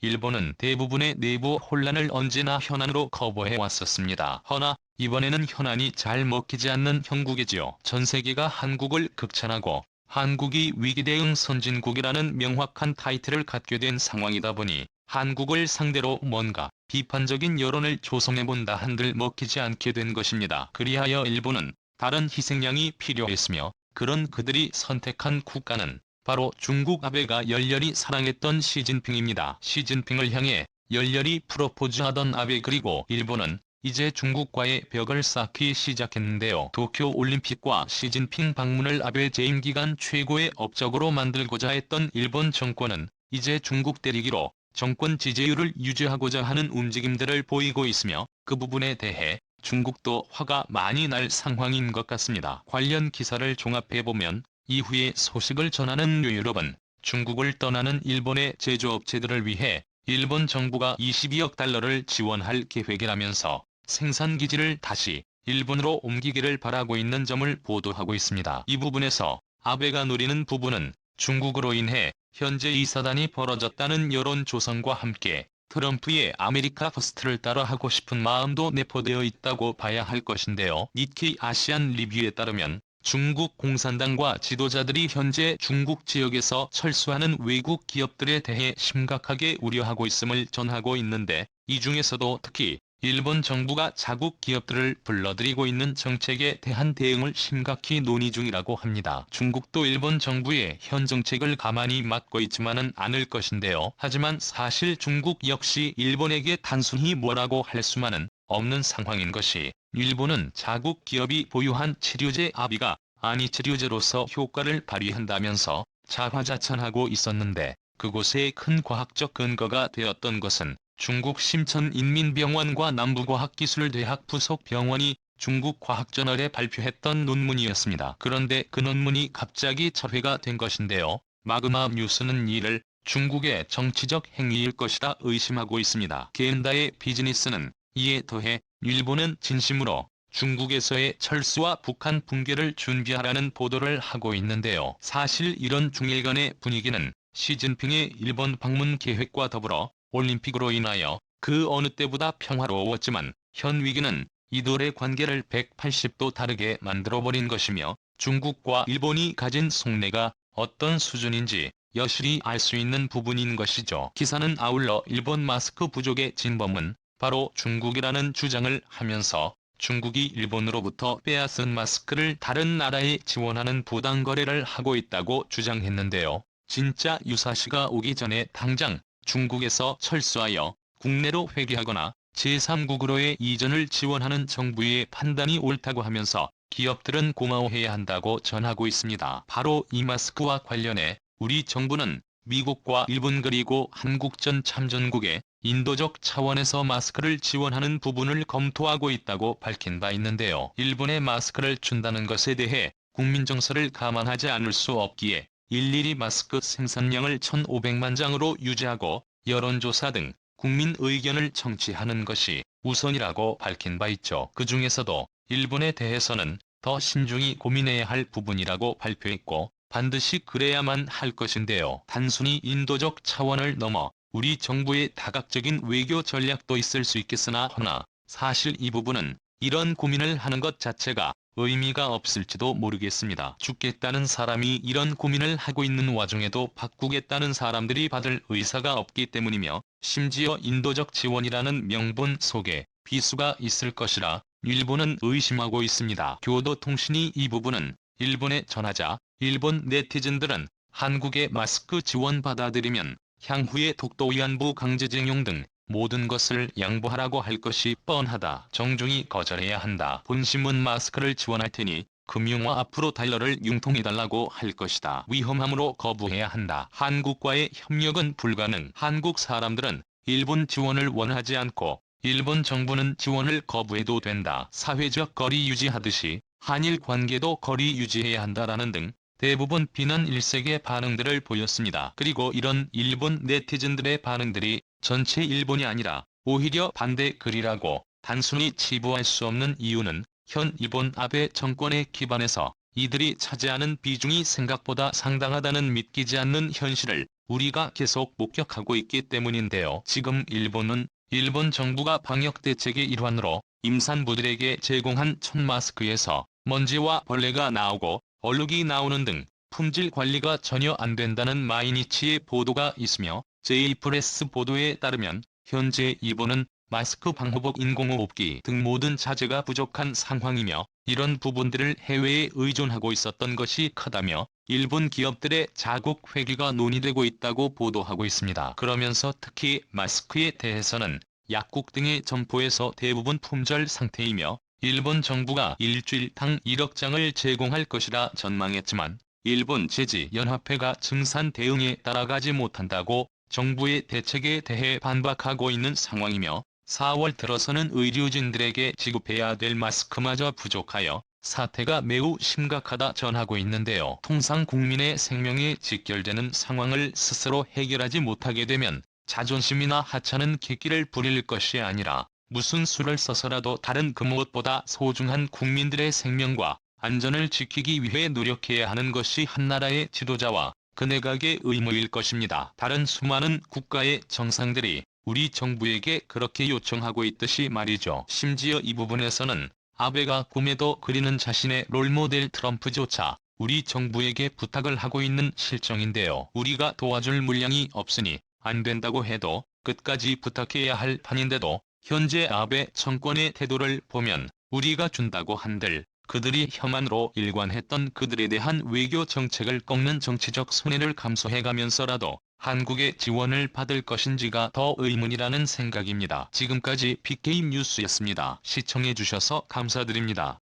일본은 대부분의 내부 혼란을 언제나 현안으로 커버해 왔었습니다. 허나 이번에는 현안이 잘 먹히지 않는 형국이지요. 전 세계가 한국을 극찬하고 한국이 위기대응 선진국이라는 명확한 타이틀을 갖게 된 상황이다 보니 한국을 상대로 뭔가 비판적인 여론을 조성해본다 한들 먹히지 않게 된 것입니다. 그리하여 일본은 다른 희생양이 필요했으며 그런 그들이 선택한 국가는 바로 중국. 아베가 열렬히 사랑했던 시진핑입니다. 시진핑을 향해 열렬히 프로포즈하던 아베, 그리고 일본은 이제 중국과의 벽을 쌓기 시작했는데요. 도쿄올림픽과 시진핑 방문을 아베 재임 기간 최고의 업적으로 만들고자 했던 일본 정권은 이제 중국 때리기로 정권 지지율을 유지하고자 하는 움직임들을 보이고 있으며 그 부분에 대해 중국도 화가 많이 날 상황인 것 같습니다. 관련 기사를 종합해보면 이후에 소식을 전하는 뉴유럽은 중국을 떠나는 일본의 제조업체들을 위해 일본 정부가 22억 달러를 지원할 계획이라면서 생산기지를 다시 일본으로 옮기기를 바라고 있는 점을 보도하고 있습니다. 이 부분에서 아베가 노리는 부분은 중국으로 인해 현재 이 사단이 벌어졌다는 여론 조성과 함께 트럼프의 아메리카 퍼스트를 따라하고 싶은 마음도 내포되어 있다고 봐야 할 것인데요. 니케이 아시안 리뷰에 따르면 중국 공산당과 지도자들이 현재 중국 지역에서 철수하는 외국 기업들에 대해 심각하게 우려하고 있음을 전하고 있는데, 이 중에서도 특히 일본 정부가 자국 기업들을 불러들이고 있는 정책에 대한 대응을 심각히 논의 중이라고 합니다. 중국도 일본 정부의 현 정책을 가만히 막고 있지만은 않을 것인데요. 하지만 사실 중국 역시 일본에게 단순히 뭐라고 할 수만은 없는 상황인 것이, 일본은 자국 기업이 보유한 치료제 아비가 안이치료제로서 효과를 발휘한다면서 자화자찬하고 있었는데, 그곳에 큰 과학적 근거가 되었던 것은 중국 심천인민병원과 남부과학기술대학 부속 병원이 중국 과학저널에 발표했던 논문이었습니다. 그런데 그 논문이 갑자기 철회가 된 것인데요. 마그마 뉴스는 이를 중국의 정치적 행위일 것이라 의심하고 있습니다. 겐다의 비즈니스는 이에 더해 일본은 진심으로 중국에서의 철수와 북한 붕괴를 준비하라는 보도를 하고 있는데요. 사실 이런 중일 간의 분위기는 시진핑의 일본 방문 계획과 더불어 올림픽으로 인하여 그 어느 때보다 평화로웠지만 현 위기는 이들의 관계를 180도 다르게 만들어버린 것이며, 중국과 일본이 가진 속내가 어떤 수준인지 여실히 알 수 있는 부분인 것이죠. 기사는 아울러 일본 마스크 부족의 진범은 바로 중국이라는 주장을 하면서 중국이 일본으로부터 빼앗은 마스크를 다른 나라에 지원하는 부당거래를 하고 있다고 주장했는데요. 진짜 유사시가 오기 전에 당장 중국에서 철수하여 국내로 회귀하거나 제3국으로의 이전을 지원하는 정부의 판단이 옳다고 하면서 기업들은 고마워해야 한다고 전하고 있습니다. 바로 이 마스크와 관련해 우리 정부는 미국과 일본 그리고 한국 전 참전국에 인도적 차원에서 마스크를 지원하는 부분을 검토하고 있다고 밝힌 바 있는데요. 일본에 마스크를 준다는 것에 대해 국민 정서를 감안하지 않을 수 없기에 일일이 마스크 생산량을 1,500만 장으로 유지하고 여론조사 등 국민 의견을 청취하는 것이 우선이라고 밝힌 바 있죠. 그 중에서도 일본에 대해서는 더 신중히 고민해야 할 부분이라고 발표했고, 반드시 그래야만 할 것인데요. 단순히 인도적 차원을 넘어 우리 정부의 다각적인 외교 전략도 있을 수 있겠으나 허나 사실 이 부분은 이런 고민을 하는 것 자체가 의미가 없을지도 모르겠습니다. 죽겠다는 사람이 이런 고민을 하고 있는 와중에도 바꾸겠다는 사람들이 받을 의사가 없기 때문이며, 심지어 인도적 지원이라는 명분 속에 비수가 있을 것이라 일본은 의심하고 있습니다. 교도통신이 이 부분은 일본에 전하자 일본 네티즌들은 한국의 마스크 지원 받아들이면 향후에 독도 위안부 강제징용 등 모든 것을 양보하라고 할 것이 뻔하다. 정중히 거절해야 한다. 본심은 마스크를 지원할 테니 금융화 앞으로 달러를 융통해달라고 할 것이다. 위험함으로 거부해야 한다. 한국과의 협력은 불가능. 한국 사람들은 일본 지원을 원하지 않고 일본 정부는 지원을 거부해도 된다. 사회적 거리 유지하듯이 한일 관계도 거리 유지해야 한다라는 등 대부분 비난 일색의 반응들을 보였습니다. 그리고 이런 일본 네티즌들의 반응들이 전체 일본이 아니라 오히려 반대 글이라고 단순히 치부할 수 없는 이유는 현 일본 아베 정권에 기반해서 이들이 차지하는 비중이 생각보다 상당하다는 믿기지 않는 현실을 우리가 계속 목격하고 있기 때문인데요. 지금 일본 정부가 방역 대책의 일환으로 임산부들에게 제공한 첫 마스크에서 먼지와 벌레가 나오고 얼룩이 나오는 등 품질 관리가 전혀 안 된다는 마이니치의 보도가 있으며 J프레스 보도에 따르면 현재 일본은 마스크, 방호복, 인공호흡기 등 모든 자재가 부족한 상황이며 이런 부분들을 해외에 의존하고 있었던 것이 크다며 일본 기업들의 자국 회귀가 논의되고 있다고 보도하고 있습니다. 그러면서 특히 마스크에 대해서는 약국 등의 점포에서 대부분 품절 상태이며 일본 정부가 일주일당 1억 장을 제공할 것이라 전망했지만 일본 제지연합회가 증산 대응에 따라가지 못한다고 정부의 대책에 대해 반박하고 있는 상황이며 4월 들어서는 의료진들에게 지급해야 될 마스크마저 부족하여 사태가 매우 심각하다 전하고 있는데요. 통상 국민의 생명에 직결되는 상황을 스스로 해결하지 못하게 되면 자존심이나 하찮은 객기를 부릴 것이 아니라 무슨 수를 써서라도 다른 그 무엇보다 소중한 국민들의 생명과 안전을 지키기 위해 노력해야 하는 것이 한나라의 지도자와 그 내각의 의무일 것입니다. 다른 수많은 국가의 정상들이 우리 정부에게 그렇게 요청하고 있듯이 말이죠. 심지어 이 부분에서는 아베가 꿈에도 그리는 자신의 롤모델 트럼프조차 우리 정부에게 부탁을 하고 있는 실정인데요. 우리가 도와줄 물량이 없으니 안 된다고 해도 끝까지 부탁해야 할 판인데도 현재 아베 정권의 태도를 보면 우리가 준다고 한들 그들이 혐한으로 일관했던 그들에 대한 외교 정책을 꺾는 정치적 손해를 감수해가면서라도 한국의 지원을 받을 것인지가 더 의문이라는 생각입니다. 지금까지 빅게임 뉴스였습니다. 시청해주셔서 감사드립니다.